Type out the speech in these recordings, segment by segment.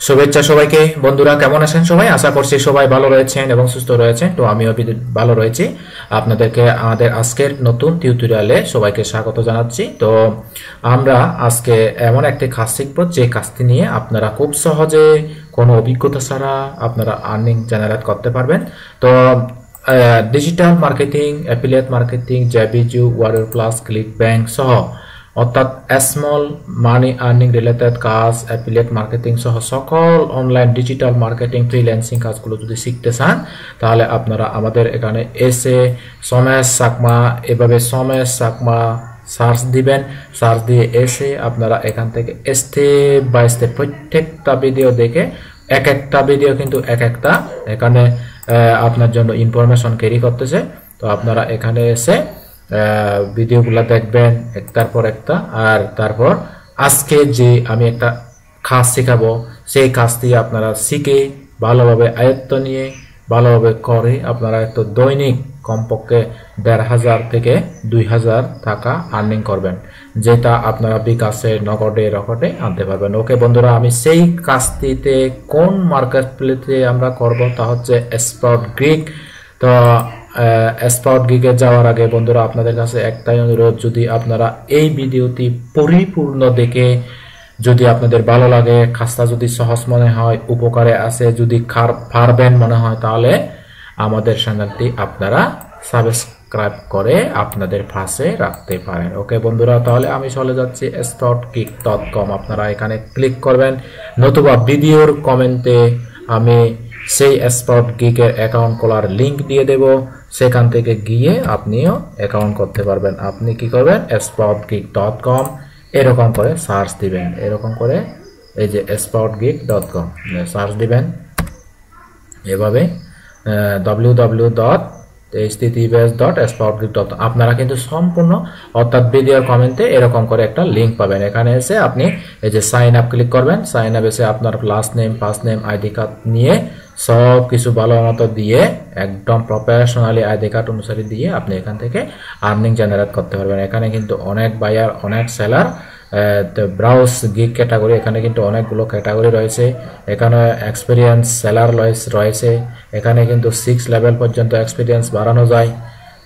শুভেচ্ছা সবাইকে। বন্ধুরা কেমন আছেন সবাই? আশা করছি সবাই ভালো রয়েছেন এবং সুস্থ রয়েছেন। তো আমিও ভালো রয়েছি। আপনাদেরকে আমাদের আজকের নতুন টিউটোরিয়ালে সবাইকে স্বাগত জানাচ্ছি। তো আমরা আজকে এমন একটি কাজ শিখব যে কাজটি নিয়ে আপনারা খুব সহজে কোনো অভিজ্ঞতা ছাড়া আপনারা আর্নিং জেনারেট করতে পারবেন। তো digital marketing, affiliate marketing, জেবিজু, order plus, click bank সহ অর্থাৎ স্মল মানি আর্নিং রিলেটেড কাজ, অ্যাফিলিয়েট মার্কেটিং সহ সকল অনলাইন ডিজিটাল মার্কেটিং ফ্রিল্যান্সিং কাজগুলো যদি শিখতে চান তাহলে আপনারা আমাদের এখানে এসে সমেশ চাকমা এভাবে সমেশ চাকমা সার্চ দিবেন। সার্চ দিয়ে এসে আপনারা এখান থেকে স্টেপ বাই স্টেপ প্রত্যেকটা ভিডিও দেখে এক একটা ভিডিও কিন্তু এক একটা এখানে আপনার জন্য ইনফরমেশন ক্যারি করতেছে। তো আপনারা এখানে এসে ভিডিওগুলো দেখবেন একটার পর একটা। আর তারপর আজকে যে আমি একটা কাজ শেখাবো সেই কাজটি আপনারা শিখে ভালোভাবে আয়ত্ত নিয়ে ভালোভাবে করে আপনারা একটু দৈনিক কমপক্ষে ১,৫০০ থেকে ২,০০০ টাকা আর্নিং করবেন, যেটা আপনারা বিকাশে নগদে রকটে আনতে পারবেন। ওকে বন্ধুরা, আমি সেই কাজটিতে কোন মার্কেট প্লেসে আমরা করব তা হচ্ছে স্পট গিগ। তো স্পট গিগে যাওয়ার আগে বন্ধুরা আপনাদের কাছে একটাই অনুরোধ, যদি আপনারা এই ভিডিওটি পরিপূর্ণ দেখে যদি আপনাদের ভালো লাগে, কাজটা যদি সহজ মনে হয়, উপকারে আসে, যদি পারবেন মনে হয়, তাহলে আমাদের চ্যানেলটি আপনারা সাবস্ক্রাইব করে আপনাদের পাশে রাখতে পারেন। ওকে বন্ধুরা, তাহলে আমি চলে যাচ্ছি spotgeek.com। আপনারা এখানে ক্লিক করবেন, নতুবা ভিডিওর কমেন্টে আমি সেই স্পট গিগের অ্যাকাউন্ট খোলার লিঙ্ক দিয়ে দেব, সেখান থেকে গিয়ে আপনিও অ্যাকাউন্ট করতে পারবেন। আপনি কি করবেন, spotgeek.com এরকম করে সার্চ দিবেন, এরকম করে এই যে spotgeek.com সার্চ দিবেন এভাবে www.https.spotgeek.com। আপনারা কিন্তু সম্পূর্ণ অর্থাৎ ভিডিওর কমেন্টে এরকম করে একটা লিঙ্ক পাবেন। এখানে এসে আপনি এই যে সাইন আপ ক্লিক করবেন। সাইন আপ এসে আপনার last name, first name, ID card নিয়ে সব কিছু ভালো মতো দিয়ে একদম প্রফেশনালি আইডি কার্ড অনুসারে দিয়ে আপনি এখান থেকে আর্নিং জেনারেট করতে পারবেন। এখানে কিন্তু অনেক বায়ার, অনেক সেলার, ব্রাউজ গিগ ক্যাটাগরি, এখানে কিন্তু অনেকগুলো ক্যাটাগরি রয়েছে। এখানে এক্সপিরিয়েন্স সেলার রয়েছে। এখানে কিন্তু 6 লেভেল পর্যন্ত এক্সপিরিয়েন্স বাড়ানো যায়।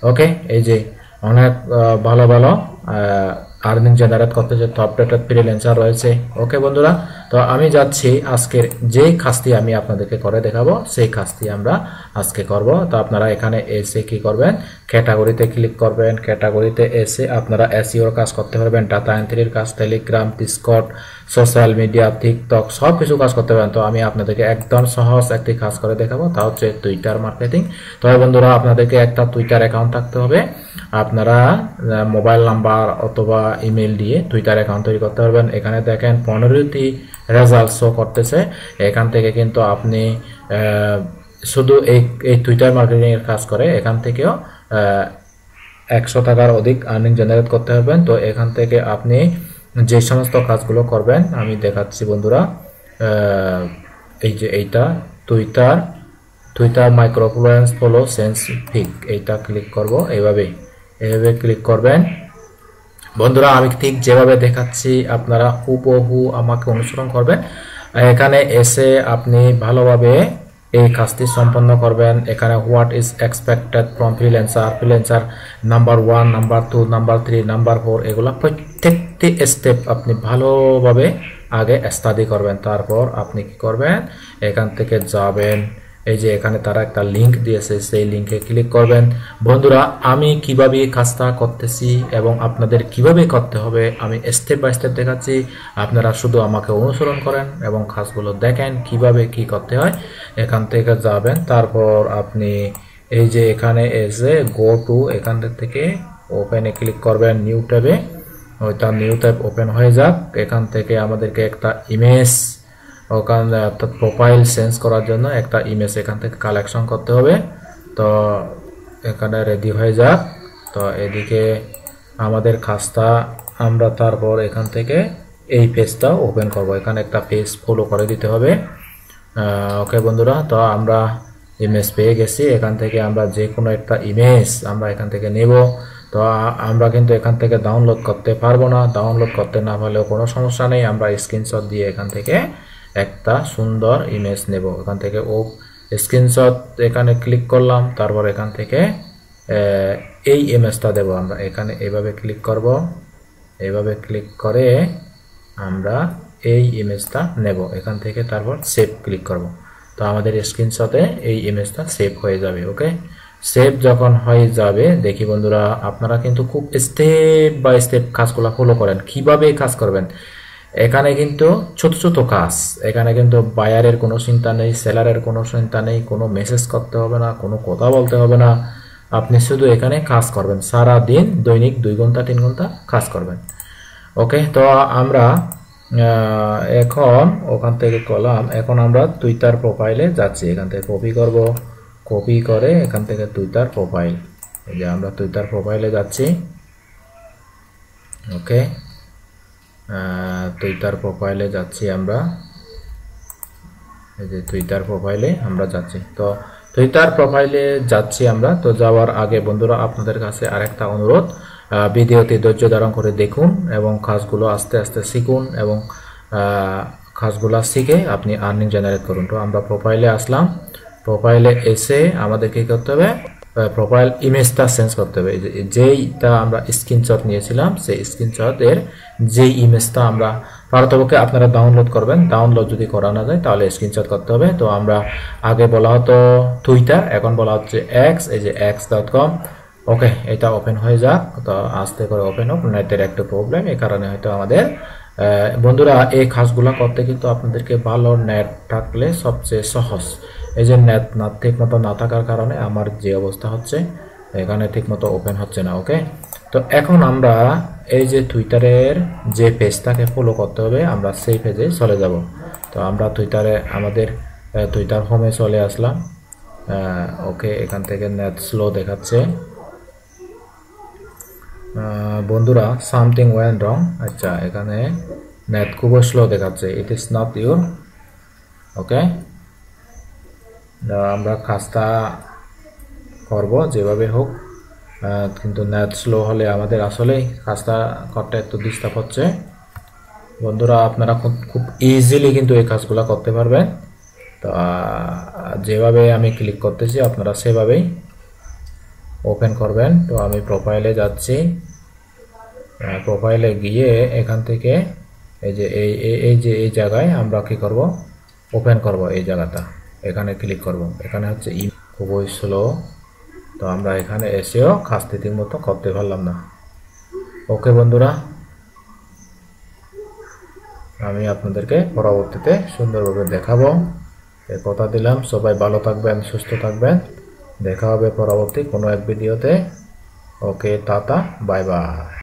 ওকে, এই যে অনেক ভালো ভালো আর্নিং জেনারেট করতে যে টপ রেটেড ফ্রিল্যান্সার রয়েছে। ওকে বন্ধুরা, তো আমি যাচ্ছি আজকের যে কাজটি আমি আপনাদেরকে করে দেখাবো সেই কাজটি আমরা আজকে করব। তো আপনারা এখানে এসে কি করবেন, ক্যাটাগরিতে ক্লিক করবেন। ক্যাটাগরিতে এসে আপনারা এসইওর কাজ করতে পারবেন, ডাটা এন্ট্রির কাজ, Telegram, Discord, social media, TikTok সব কিছু কাজ করতে পারেন। তো আমি আপনাদেরকে একদম সহজ একটি কাজ করে দেখাবো, তা হচ্ছে টুইটার মার্কেটিং। তবে বন্ধুরা আপনাদেরকে একটা টুইটার অ্যাকাউন্ট থাকতে হবে। আপনারা মোবাইল নাম্বার অথবা ইমেল দিয়ে টুইটার অ্যাকাউন্ট তৈরি করতে পারবেন। এখানে দেখেন 15টি রেজাল্ট শো করতেছে। এখান থেকে কিন্তু আপনি শুধু এই টুইটার মার্কেটিং এর কাজ করে এখান থেকেও 100 টাকার অধিক আর্নিং জেনারেট করতে পারবেন। তো এখান থেকে আপনি যে সমস্ত কাজগুলো করবেন আমি দেখাচ্ছি বন্ধুরা। এই যে এইটা টুইটার মাইক্রোফ্লুয়েন্স ফলো সেন্স পিক, এইটা ক্লিক করব। এইভাবে ক্লিক করবেন বন্ধুরা। আমি ঠিক যেভাবে দেখাচ্ছি আপনারা হুবহু আমাকে অনুসরণ করবেন। এখানে এসে আপনি ভালোভাবে এই কাজটি সম্পন্ন করবেন। এখানে what is expected from freelancer number 1, number 2, number 3, number 4, এগুলা প্রত্যেকটি স্টেপ আপনি ভালোভাবে আগে স্টাডি করবেন। তারপর আপনি কি করবেন, এখান থেকে যাবেন। এই যে এখানে তারা একটা লিঙ্ক দিয়েছে, সেই লিঙ্কে ক্লিক করবেন। বন্ধুরা আমি কিভাবে কাজটা করতেছি এবং আপনাদের কিভাবে করতে হবে আমি স্টেপ বাই স্টেপ দেখাচ্ছি। আপনারা শুধু আমাকে অনুসরণ করেন এবং কাজগুলো দেখেন কিভাবে কি করতে হয়। এখান থেকে যাবেন, তারপর আপনি এই যে এখানে এসে গো টু, এখান থেকে ওপেনে ক্লিক করবেন, নিউ ট্যাবে। ওইটা নিউ ট্যাব ওপেন হয়ে যাক। এখান থেকে আমাদেরকে একটা ইমেজ, ওখানে অর্থাৎ প্রোফাইল চেঞ্জ করার জন্য একটা ইমেজ এখান থেকে কালেকশন করতে হবে। তো এখানে রেডি হয়ে যাক। তো এদিকে আমাদের কাজটা আমরা তারপর এখান থেকে এই পেজটা ওপেন করব। এখানে একটা পেজ ফলো করে দিতে হবে। ওকে বন্ধুরা, তো আমরা ইমেজ পেয়ে গেছি। এখান থেকে আমরা যে কোনো একটা ইমেজ আমরা এখান থেকে নেব। তো আমরা কিন্তু এখান থেকে ডাউনলোড করতে পারবো না। ডাউনলোড করতে না পারলেও কোনো সমস্যা নেই, আমরা স্ক্রিনশট দিয়ে এখান থেকে একটা সুন্দর ইমেজ নেব। এখান থেকে ও স্ক্রিনশট এখানে ক্লিক করলাম, তারপর এখান থেকে এই ইমেজটা দেব আমরা। এখানে এইভাবে ক্লিক করব, এইভাবে ক্লিক করে আমরা এই ইমেজটা নেব এখান থেকে, তারপর সেভ ক্লিক করব। তো আমাদের স্ক্রিনশটে এই ইমেজটা সেভ হয়ে যাবে। ওকে, সেভ যখন হয়ে যাবে, দেখি বন্ধুরা আপনারা কিন্তু খুব স্টেপ বাই স্টেপ কাজগুলো ফলো করেন। কিভাবে কাজ করবেন, এখানে কিন্তু ছোট ছোট কাজ, এখানে কিন্তু বায়ারের কোনো চিন্তা নেই, সেলারের কোনো চিন্তা নেই, কোনো মেসেজ করতে হবে না, কোনো কথা বলতে হবে না। আপনি শুধু এখানে কাজ করবেন, সারা দিন দৈনিক 2 ঘন্টা 3 ঘন্টা কাজ করবেন। ওকে, তো আমরা এখন ওখান থেকে করলাম, এখন আমরা টুইটার প্রোফাইলে যাচ্ছি। এখান থেকে কপি করব, কপি করে এখান থেকে টুইটার প্রোফাইল, এই যে আমরা টুইটার প্রোফাইলে যাচ্ছি। ওকে, টুইটার প্রোফাইলে যাচ্ছি আমরা, এই যে টুইটার প্রোফাইলে আমরা যাচ্ছি। তো টুইটার প্রোফাইলে যাচ্ছি আমরা। তো যাওয়ার আগে বন্ধুরা আপনাদের কাছে আরেকটা অনুরোধ, ভিডিওটি ধৈর্য ধারণ করে দেখুন এবং কাজগুলো আস্তে আস্তে শিখুন, এবং কাজগুলো শিখে আপনি আর্নিং জেনারেট করুন। তো আমরা প্রোফাইলে আসলাম, প্রোফাইলে এসে আমাদের কি করতে হবে, প্রোফাইল ইমেজটা চেঞ্জ করতে হবে। যেইটা আমরা স্ক্রিনশট নিয়েছিলাম সেই স্ক্রিনশটের যেই ইমেজটা আমরা পারতপক্ষে আপনারা ডাউনলোড করবেন, ডাউনলোড যদি করা না যায় তাহলে স্ক্রিনশট করতে হবে। তো আমরা আগে বলা হতো টুইটার, এখন বলা হচ্ছে এক্স, এই যে x.com। ওকে, এটা ওপেন হয়ে যাক। তো আস্তে করে ওপেন হোক, নেটের একটু প্রবলেম, এই কারণে হয়তো আমাদের বন্ধুরা এই কাজগুলো করতে কিন্তু আপনাদেরকে ভালো নেট থাকলে সবচেয়ে সহজ। এই যে নেট না ঠিক মতো না থাকার কারণে আমার যে অবস্থা হচ্ছে, এখানে ঠিক মতো ওপেন হচ্ছে না। ওকে, তো এখন আমরা এই যে টুইটারের যে পেজটাকে ফলো করতে হবে, আমরা সেই পেজে চলে যাব। তো আমরা টুইটারে আমাদের টুইটার হোমে চলে আসলাম। ওকে, এখান থেকে নেট স্লো দেখাচ্ছে বন্ধুরা, সামথিং ওয়েন্ট রং। আচ্ছা, এখানে নেট খুব স্লো দেখাচ্ছে, ইট ইজ নট ইউর। ওকে, আমরা কাজটা করব যেভাবে হোক, কিন্তু নেট স্লো হলে আমাদের আসলেই কাজটা করতে একটু ডিস্টার্ব হচ্ছে। বন্ধুরা আপনারা খুব ইজিলি কিন্তু এই কাজগুলো করতে পারবেন। তো যেভাবে আমি ক্লিক করতেছি আপনারা সেভাবেই ওপেন করবেন। তো আমি প্রোফাইলে যাচ্ছি, প্রোফাইলে গিয়ে এখান থেকে এই যে এই জায়গায় আমরা কি করব, ওপেন করব এই জায়গাটা, এখানে ক্লিক করব। এখানে হচ্ছে খুবই স্লো, তো আমরা এখানে এসেও কাজটি ঠিক মতো করতে পারলাম না। ওকে বন্ধুরা, আমি আপনাদেরকে পরবর্তীতে সুন্দরভাবে দেখাবো, এই কথা দিলাম। সবাই ভালো থাকবেন, সুস্থ থাকবেন, দেখা হবে পরবর্তী কোনো এক ভিডিওতে। ওকে, টাটা, বাই বাই।